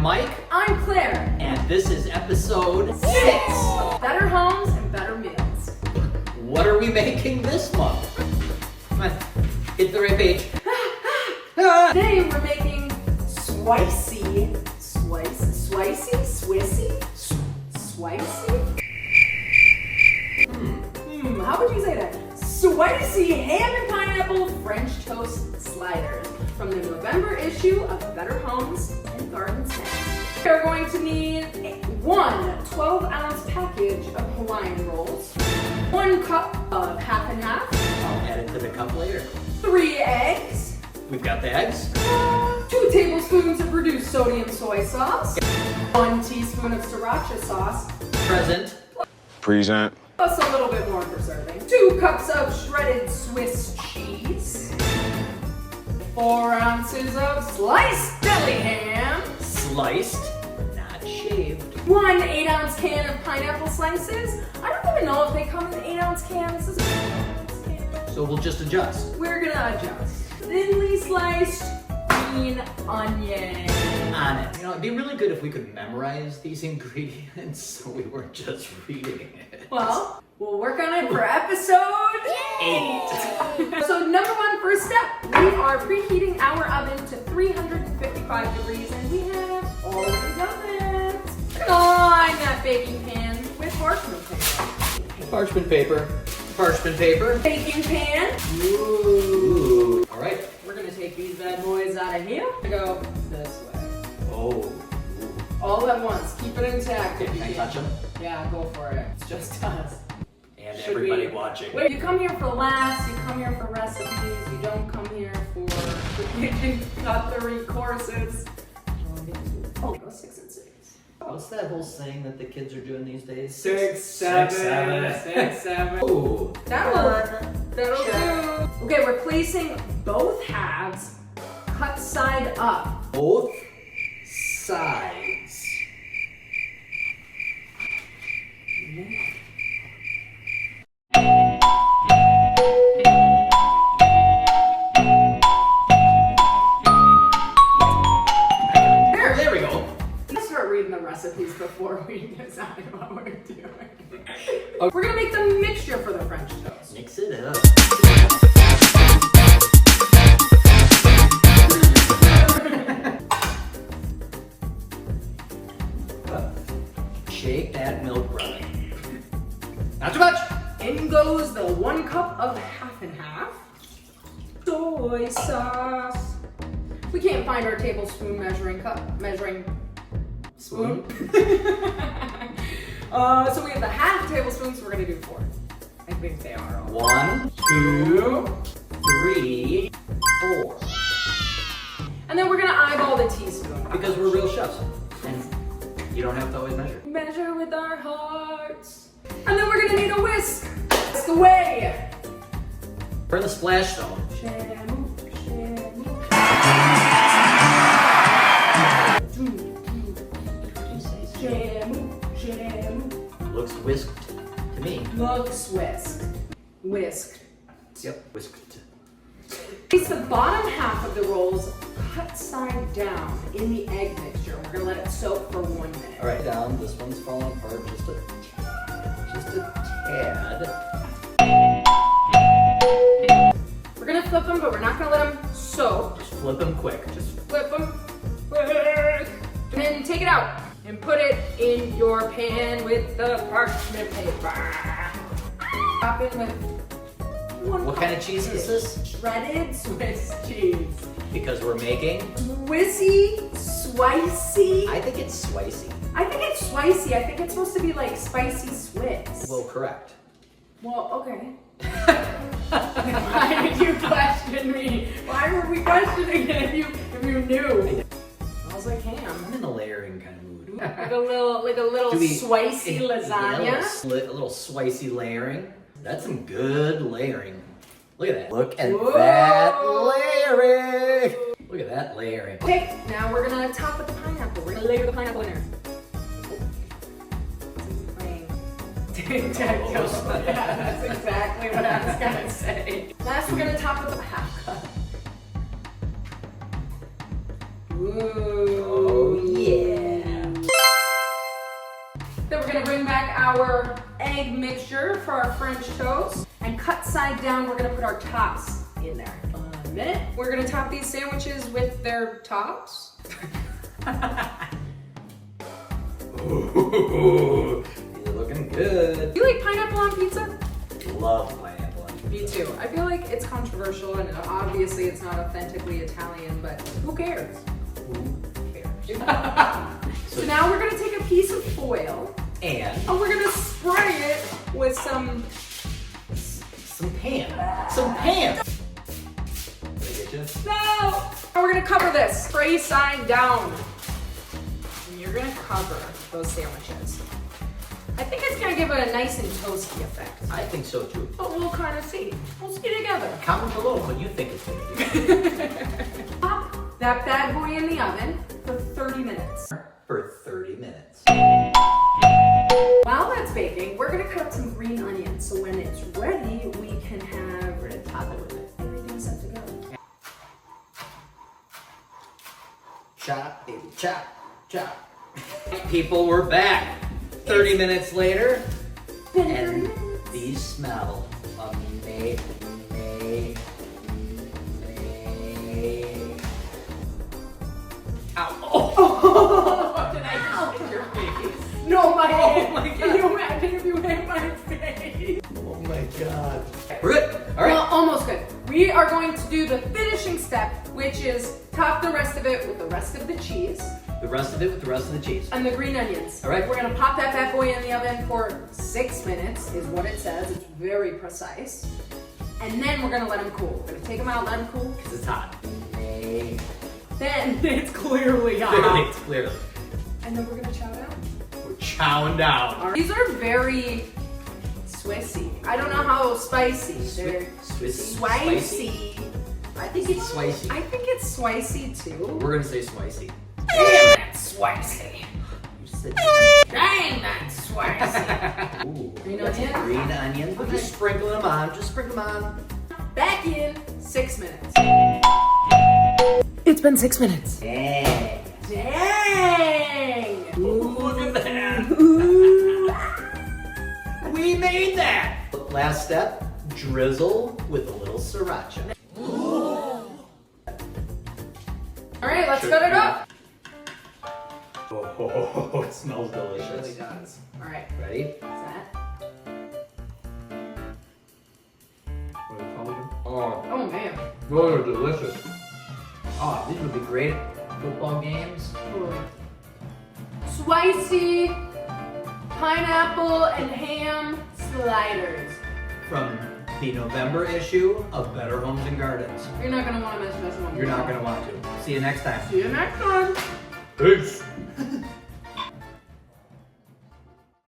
Mike. I'm Claire. And this is episode 6. Better homes and better meals. What are we making this month? Come on, hit the right page. Today we're making Swicy. How would you say that? Swicy Ham and Pineapple French Toast Sliders from the November issue of Better Homes and Garden Snacks. We're going to need 1 12-ounce package of Hawaiian rolls, 1 cup of half and half. I'll add it to the cup later. 3 eggs. We've got the eggs. 2 tablespoons of reduced sodium soy sauce. 1 teaspoon of sriracha sauce. Present. Present. Plus a little bit more for serving. 2 cups of shredded Swiss cheese. 4 ounces of sliced deli ham. Sliced, not shaved. 1 8-ounce can of pineapple slices. I don't even know if they come in 8-ounce cans. This is an 8-ounce can. So we'll just adjust. We're gonna adjust. Thinly sliced green onion. On it. You know, it'd be really good if we could memorize these ingredients so we weren't just reading it. Well, we'll work on it for episode 8. So number 1, first step, we are preheating our oven to 355 degrees and we have already done it. Line that baking pan with parchment paper. Parchment paper. Parchment paper. Baking pan. Ooh. All right. We're gonna take these bad boys out of here. Go this way. Oh. All at once. Keep it intact. Okay, can I touch them? Yeah, go for it. It's just us. And Should everybody we- watching. Wait, you come here for laughs, you come here for recipes, you don't come here for the kitchen cutlery courses. Oh, go 6 and 6. What's that whole saying that the kids are doing these days? 6, 7, 6, 7. Ooh. That'll do. Okay, we're placing both halves cut side up. Both sides. There we go. Let's start reading the recipes before we decide what we're doing. We're gonna make the mixture for the French toast. Mix it up. Shake that milk brother. Not too much. In goes the 1 cup of half and half. Soy sauce. We can't find our tablespoon measuring spoon. So we have the half tablespoon, so we're gonna do 4. I think they are all. 1, 2, 3, 4. And then we're gonna eyeball the teaspoon. Because we're real chefs. And you don't have to always measure. Measure with our hearts. And then we're gonna need a whisk. Whisk away. For the splash zone. Shamu, shamu. Shamu, shamu. Looks whisked to me. Looks whisked. Whisked. Yep, whisked. Place the bottom half of the rolls cut side down in the egg mixture. We're gonna let it soak for 1 minute. All right, down. This one's falling apart just a tad. We're gonna flip them, but we're not gonna let them soak. Just flip them quick. Just flip them quick. And then take it out and put it in your pan with the parchment paper. Top in with 1 What kind of cheese is this? Shredded Swiss cheese. Because we're making. Swicy. I think it's Swicy. I think it's Swicy. I think it's supposed to be like spicy Swiss. Well, correct. Well, okay. Why did you question me? Why were we questioning it if you knew? Smells like ham. I'm in a layering kind of mood. Like a little Swicy lasagna. A little Swicy layering. That's some good layering. Look at that. Look at Whoa. that layering. Look at that layering. Okay, now we're gonna top with the pineapple. We're gonna layer the pineapple in there. Tic-tac-toe. Yeah, that's exactly what I was gonna say. Last, we're gonna top with a half cup. Ooh. Oh yeah. French toast. And cut side down, we're gonna put our tops in there. 1 minute. We're gonna top these sandwiches with their tops. Ooh, these are looking good. Do you like pineapple on pizza? Love pineapple. Me too. I feel like it's controversial and obviously it's not authentically Italian, but who cares? Who cares? So now we're gonna take a piece of foil And we're gonna spray it with some ham. Some ham. Did I get you? No! And we're gonna cover this, spray side down. And you're gonna cover those sandwiches. I think it's gonna give it a nice and toasty effect. I think so too. But we'll kind of see. We'll see together. Comment below what you think it's gonna be. Pop that bad boy in the oven for 30 minutes. For 30 minutes. While that's baking, we're gonna cut some green onions. So when it's ready, we can have, we're gonna top it with it. Everything's set to go. Chop, baby, chop, chop. People, we're back. 30 minutes later, and these smell amazing. Ow. Oh. Did I just hit your face? No, my hand. Oh my God. Can you imagine if you hit my face? Oh my God. We're good. All right. Well, almost good. We are going to do the finishing step, which is top the rest of it with the rest of the cheese. The rest of it with the rest of the cheese. And the green onions. All right. We're gonna pop that bad boy in the oven for 6 minutes, is what it says. It's very precise. And then we're gonna let them cool. We're gonna take them out, let them cool. Because it's hot. Then it's clearly hot. Clearly. And then we're gonna chow down. We're chowing down. All right. These are very Swicy. I don't know how spicy. They're Swicy? Swicy. I think it's Swicy. I think it's Swicy too. We're gonna say Swicy. Damn, that's Swicy. You said Dang, that's Swicy. Ooh, Green that's onion? green onion. We're just sprinkling them on. Just sprinkle them on. Back in 6 minutes. It's been 6 minutes. Dang. Dang! Ooh, look at that. We made that. Last step, drizzle with a little sriracha. All right, let's cut it up. Oh, it smells It really delicious. does. All right, Ready? set. Oh, Oh man. those are delicious. Oh, these would be great at football games. Swicy pineapple and ham sliders. From the November issue of Better Homes and Gardens. You're not gonna want to miss this one. You're not going to want to. See you next time. See you next time. Peace.